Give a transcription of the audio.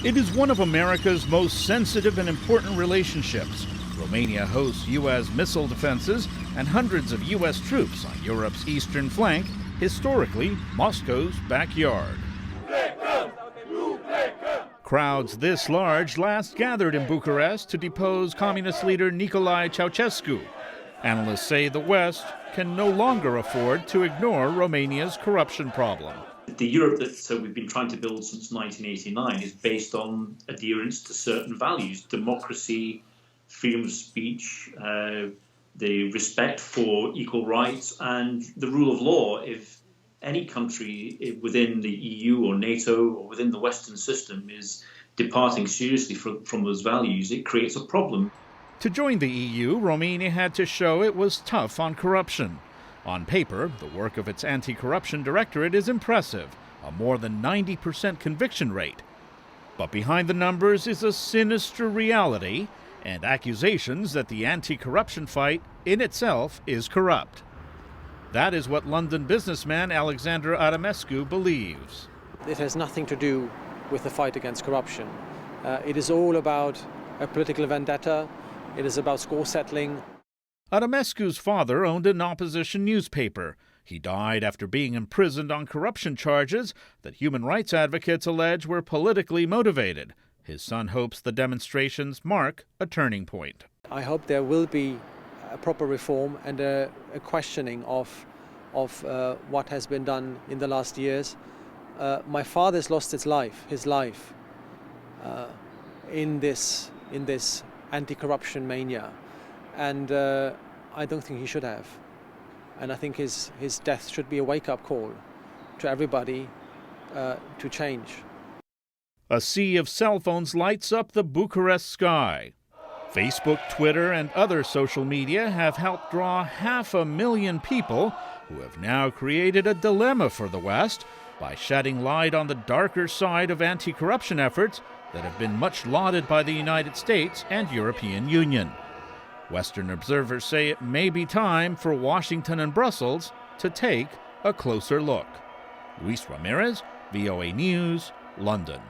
It is one of America's most sensitive and important relationships. Romania hosts U.S. missile defenses and hundreds of U.S. troops on Europe's eastern flank, historically Moscow's backyard. Crowds this large last gathered in Bucharest to depose communist leader Nicolae Ceausescu. Analysts say the West can no longer afford to ignore Romania's corruption problem. The Europe that we've been trying to build since 1989 is based on adherence to certain values: democracy, freedom of speech, the respect for equal rights, and the rule of law. If any country within the EU or NATO or within the Western system is departing seriously from those values, it creates a problem. To join the EU, Romania had to show it was tough on corruption. On paper, the work of its anti-corruption directorate is impressive, a more than 90% conviction rate. But behind the numbers is a sinister reality and accusations that the anti-corruption fight in itself is corrupt. That is what London businessman Alexander Aramescu believes. It has nothing to do with the fight against corruption. It is all about a political vendetta. It is about score settling. Aramescu's father owned an opposition newspaper. He died after being imprisoned on corruption charges that human rights advocates allege were politically motivated. His son hopes the demonstrations mark a turning point. I hope there will be a proper reform and a questioning of what has been done in the last years. My father's lost his life in this anti-corruption mania. And I don't think he should have. And I think his death should be a wake-up call to everybody to change. A sea of cell phones lights up the Bucharest sky. Facebook, Twitter, and other social media have helped draw 500,000 people who have now created a dilemma for the West by shedding light on the darker side of anti-corruption efforts that have been much lauded by the United States and European Union. Western observers say it may be time for Washington and Brussels to take a closer look. Ramirez, VOA News, London.